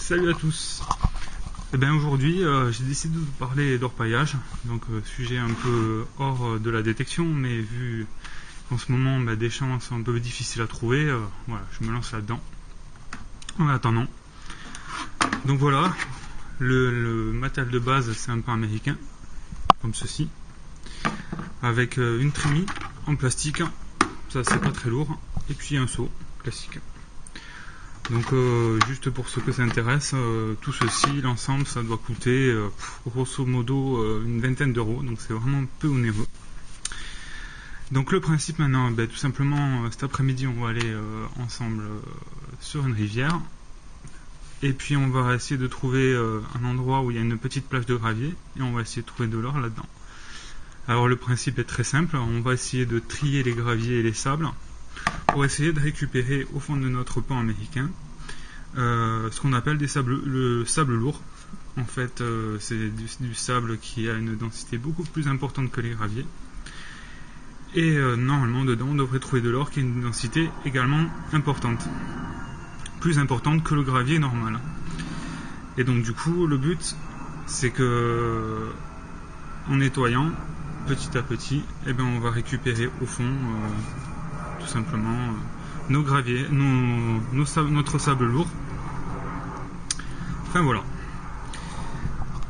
Salut à tous. Eh bien aujourd'hui j'ai décidé de vous parler d'orpaillage, donc sujet un peu hors de la détection, mais vu qu'en ce moment des champs sont un peu difficiles à trouver, voilà, je me lance là-dedans. En attendant, donc voilà, le matériel de base c'est un peu américain, comme ceci, avec une trémie en plastique, ça c'est pas très lourd, et puis un seau classique. Donc juste pour ceux que ça intéresse, tout ceci, l'ensemble, ça doit coûter grosso modo une vingtaine d'euros, donc c'est vraiment peu onéreux. Donc le principe maintenant, tout simplement cet après-midi on va aller ensemble sur une rivière, et puis on va essayer de trouver un endroit où il y a une petite plage de gravier, et on va essayer de trouver de l'or là-dedans. Alors le principe est très simple, on va essayer de trier les graviers et les sables, pour essayer de récupérer au fond de notre pan américain ce qu'on appelle le sable lourd. En fait, c'est du sable qui a une densité beaucoup plus importante que les graviers. Et normalement, dedans, on devrait trouver de l'or qui a une densité également importante. Plus importante que le gravier normal. Et donc, du coup, le but, c'est que, en nettoyant, petit à petit, on va récupérer au fond tout simplement nos graviers, notre sable lourd. Enfin voilà.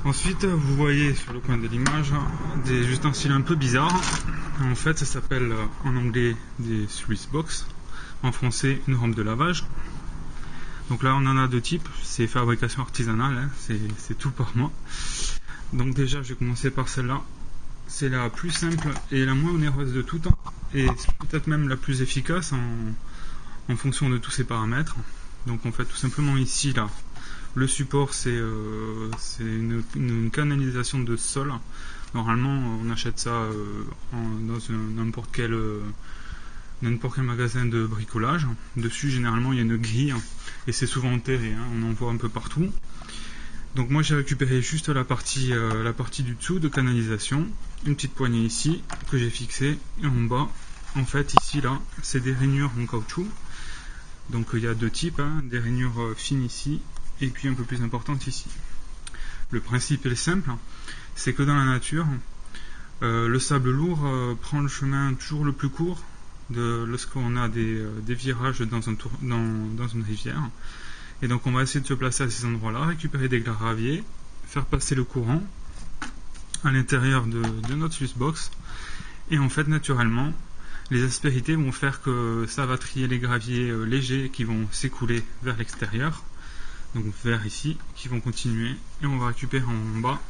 Ensuite, vous voyez sur le coin de l'image des ustensiles un peu bizarres. En fait, ça s'appelle en anglais des sluice box, en français une rampe de lavage. Donc là, on en a deux types, c'est fabrication artisanale, hein, c'est tout par moi. Donc déjà, je vais commencer par celle-là. C'est la plus simple et la moins onéreuse de toutes, et c'est peut-être même la plus efficace en fonction de tous ces paramètres. Donc on fait tout simplement ici, là, le support c'est une canalisation de sol. Normalement on achète ça dans n'importe quel magasin de bricolage. Dessus généralement il y a une grille, et c'est souvent enterré, hein, on en voit un peu partout. Donc moi j'ai récupéré juste la partie du dessous de canalisation, une petite poignée ici que j'ai fixée, et en bas, en fait ici là, c'est des rainures en caoutchouc. Donc il y a deux types, hein, des rainures fines ici, et puis un peu plus importantes ici. Le principe est simple, c'est que dans la nature, le sable lourd prend le chemin toujours le plus court lorsqu'on a des virages dans une rivière. Et donc on va essayer de se placer à ces endroits-là, récupérer des graviers, faire passer le courant à l'intérieur de notre sluice box, et en fait naturellement les aspérités vont faire que ça va trier les graviers légers qui vont s'écouler vers l'extérieur, donc vers ici, qui vont continuer, et on va récupérer en bas,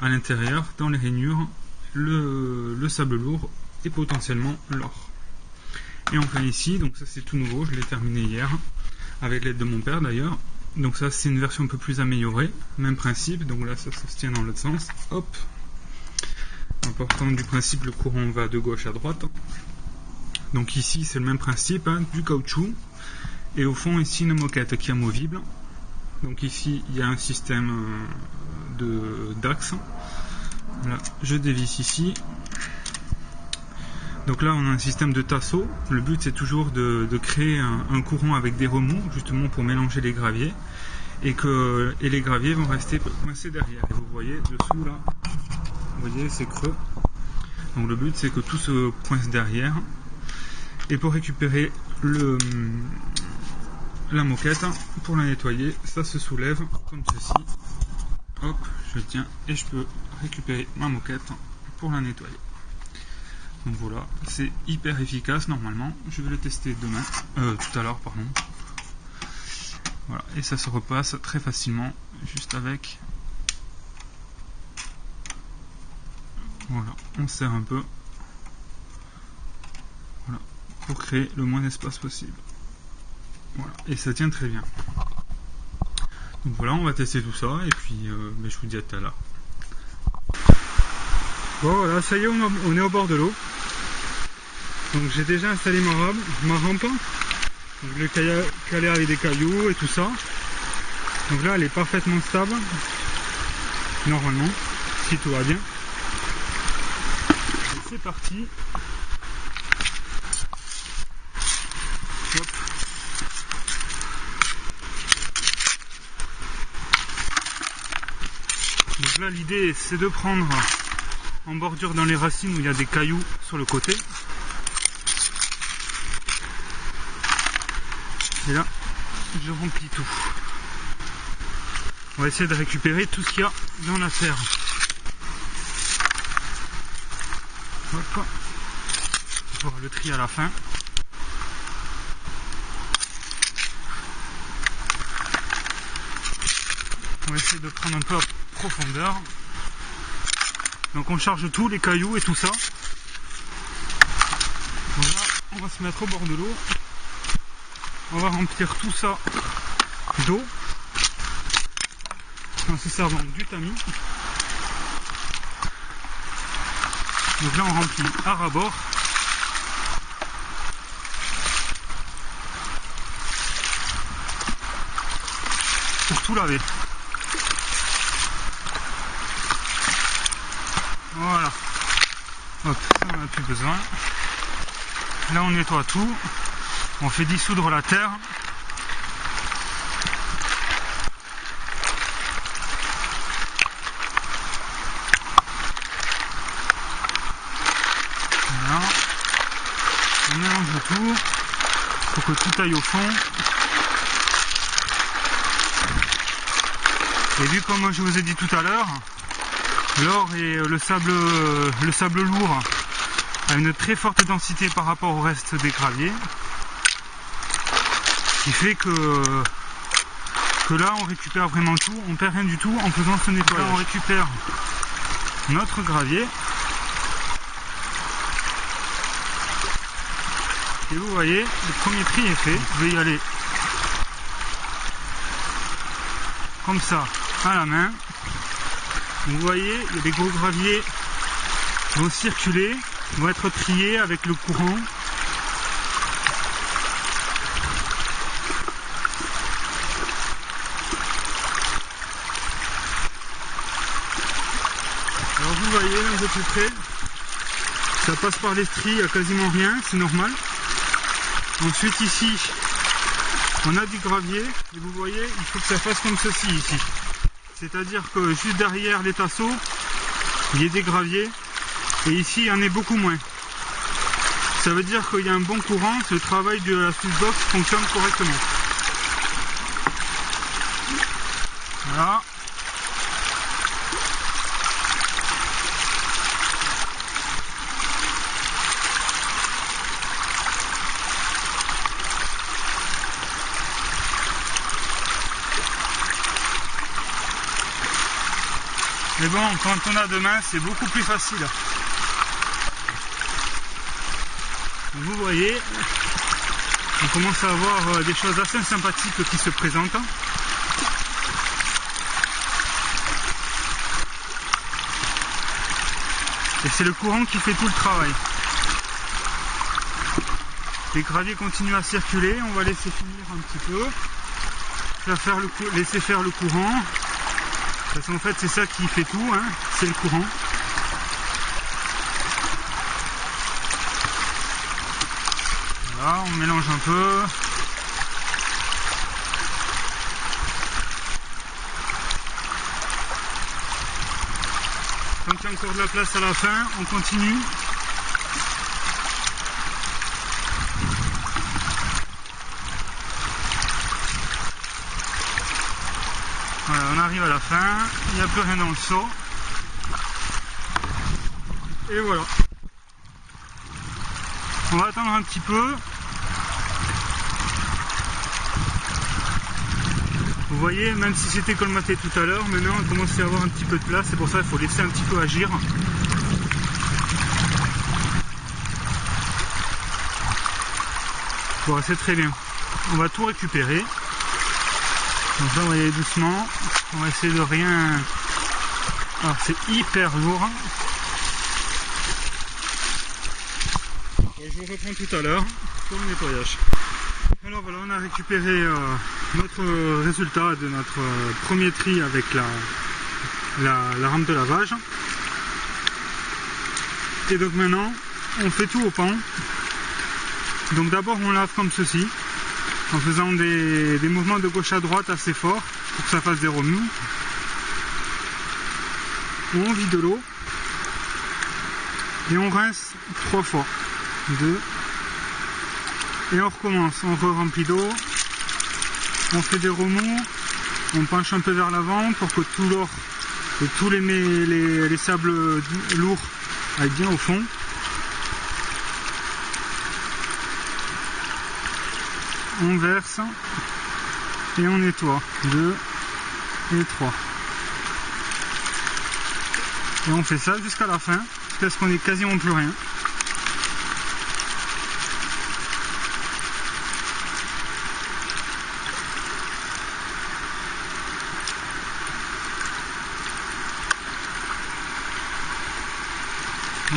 à l'intérieur, dans les rainures, le sable lourd et potentiellement l'or. Et enfin ici, donc ça c'est tout nouveau, je l'ai terminé hier, avec l'aide de mon père d'ailleurs. Donc ça c'est une version un peu plus améliorée, même principe, donc là ça se tient dans l'autre sens, hop. En partant du principe, le courant va de gauche à droite. Donc ici c'est le même principe, hein, du caoutchouc, et au fond ici une moquette qui est amovible. Donc ici il y a un système d'axe. Voilà, je dévisse ici. Donc là on a un système de tasseau. Le but c'est toujours de créer un courant avec des remous, justement pour mélanger les graviers, et les graviers vont rester coincés derrière. Et vous voyez dessous là, vous voyez c'est creux. Donc le but c'est que tout se coince derrière. Et pour récupérer la moquette, pour la nettoyer, ça se soulève comme ceci. Hop, je tiens et je peux récupérer ma moquette pour la nettoyer. Donc voilà, c'est hyper efficace normalement. Je vais le tester demain, tout à l'heure pardon. Voilà, et ça se repasse très facilement, juste avec. Voilà, on serre un peu. Voilà, pour créer le moins d'espace possible. Voilà, et ça tient très bien. Donc voilà, on va tester tout ça, et puis je vous dis à tout à l'heure. Bon voilà, ça y est, on est au bord de l'eau. Donc j'ai déjà installé ma rampe. Donc je l'ai calé avec des cailloux et tout ça. Donc là elle est parfaitement stable. Normalement, si tout va bien. Et c'est parti. Hop. Donc là l'idée c'est de prendre en bordure dans les racines où il y a des cailloux sur le côté. Et là je remplis tout. On va essayer de récupérer tout ce qu'il y a dans la terre. Hop. On fera le tri à la fin. On va essayer de prendre un peu à profondeur. Donc on charge tout, les cailloux et tout ça. Donc là, on va se mettre au bord de l'eau. On va remplir tout ça d'eau en se servant du tamis. Donc là on remplit à ras-bord. Pour tout laver. Voilà. Hop, ça on n'a plus besoin. Là on nettoie tout. On fait dissoudre la terre. Voilà. On mélange tout pour que tout aille au fond. Et vu comme je vous ai dit tout à l'heure, l'or et le sable lourd a une très forte densité par rapport au reste des graviers. Ce qui fait que là on récupère vraiment tout, on perd rien du tout en faisant ce nettoyage. Là on récupère notre gravier. Et vous voyez, le premier tri est fait. Je vais y aller comme ça à la main. Vous voyez, il y a des gros graviers qui vont circuler, vont être triés avec le courant. Alors vous voyez, un peu plus près, ça passe par les stries, il n'y a quasiment rien, c'est normal. Ensuite ici, on a du gravier, et vous voyez, il faut que ça fasse comme ceci ici. C'est-à-dire que juste derrière les tasseaux, il y a des graviers, et ici il y en a beaucoup moins. Ça veut dire qu'il y a un bon courant, le travail de la sluice box fonctionne correctement. Voilà. Mais bon, quand on a deux mains, c'est beaucoup plus facile. Vous voyez, on commence à avoir des choses assez sympathiques qui se présentent. Et c'est le courant qui fait tout le travail. Les graviers continuent à circuler, on va laisser finir un petit peu. Laisser faire le courant. Parce qu'en fait c'est ça qui fait tout, hein, c'est le courant. Voilà, on mélange un peu. Quand il y a encore de la place à la fin, on continue. Voilà, on arrive à la fin, il n'y a plus rien dans le seau. Et voilà. On va attendre un petit peu. Vous voyez, même si c'était colmaté tout à l'heure, maintenant on commence à y avoir un petit peu de place, c'est pour ça qu'il faut laisser un petit peu agir. Bon, c'est très bien. On va tout récupérer. Donc là, on va y aller doucement. On va essayer de rien... Alors, c'est hyper lourd. Je vous reprends tout à l'heure pour le nettoyage. Alors voilà, on a récupéré notre résultat de notre premier tri avec la rampe de lavage. Et donc maintenant, on fait tout au pan. Donc d'abord, on lave comme ceci, en faisant des mouvements de gauche à droite assez forts pour que ça fasse des remous. où on vide de l'eau et on rince 3 fois. 2 et on recommence, on re-remplit d'eau, on fait des remous, on penche un peu vers l'avant pour que tout l'or et tous les sables lourds aillent bien au fond. On verse et on nettoie. 2 et 3. Et on fait ça jusqu'à la fin, jusqu'à ce qu'on ait quasiment plus rien.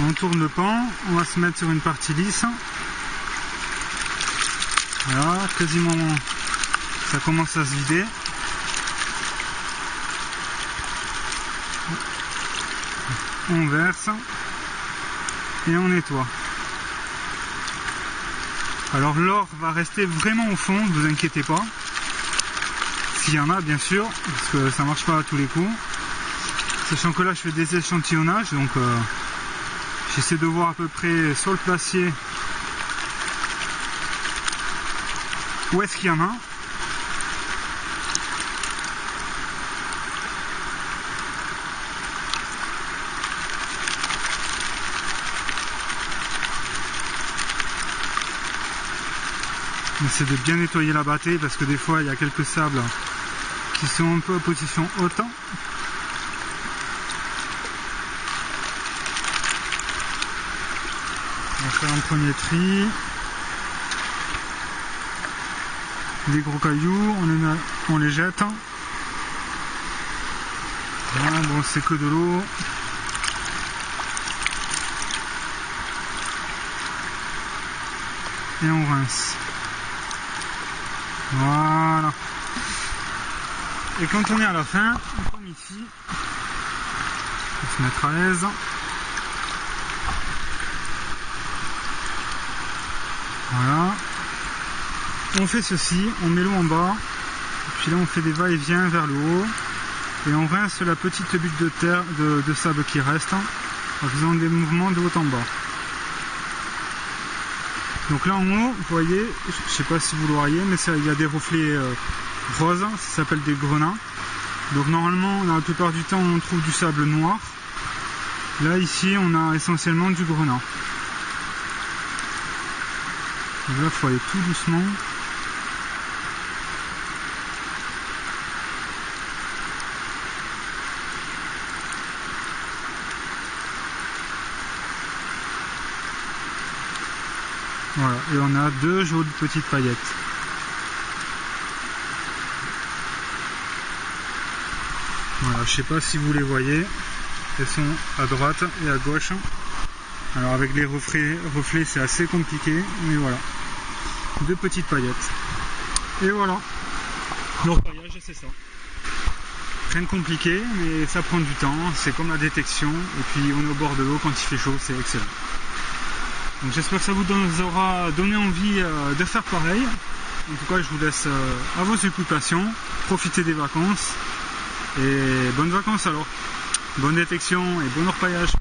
On tourne le pan, on va se mettre sur une partie lisse. Voilà, quasiment ça commence à se vider. On verse et on nettoie. Alors l'or va rester vraiment au fond, ne vous inquiétez pas. S'il y en a bien sûr, parce que ça marche pas à tous les coups. Sachant que là je fais des échantillonnages, donc j'essaie de voir à peu près sur le placier où est-ce qu'il y en a. J'essaie de bien nettoyer la bâtée parce que des fois il y a quelques sables qui sont un peu en position haute. On va faire un premier tri. Des gros cailloux, on les jette. Voilà, bon, c'est que de l'eau. Et on rince. Voilà. Et quand on est à la fin, comme ici, on va se mettre à l'aise. Voilà. On fait ceci, on met l'eau en bas, puis là on fait des va-et-vient vers le haut, et on rince la petite butte de terre, de sable qui reste, en faisant des mouvements de haut en bas. Donc là en haut, vous voyez, je ne sais pas si vous le voyez, mais il y a des reflets roses, ça s'appelle des grenats. Donc normalement, la plupart du temps, on trouve du sable noir. Là ici, on a essentiellement du grenat. Donc là, il faut aller tout doucement. Voilà, et on a 2 jolies petites paillettes. Voilà, je sais pas si vous les voyez, elles sont à droite et à gauche. Alors avec les reflets c'est assez compliqué, mais voilà. 2 petites paillettes. Et voilà. Le repaillage c'est ça. Rien de compliqué, mais ça prend du temps, c'est comme la détection, et puis on est au bord de l'eau quand il fait chaud, c'est excellent. Donc j'espère que ça vous aura donné envie de faire pareil. En tout cas, je vous laisse à vos occupations, profitez des vacances, et bonnes vacances alors. Bonne détection et bon repaillage.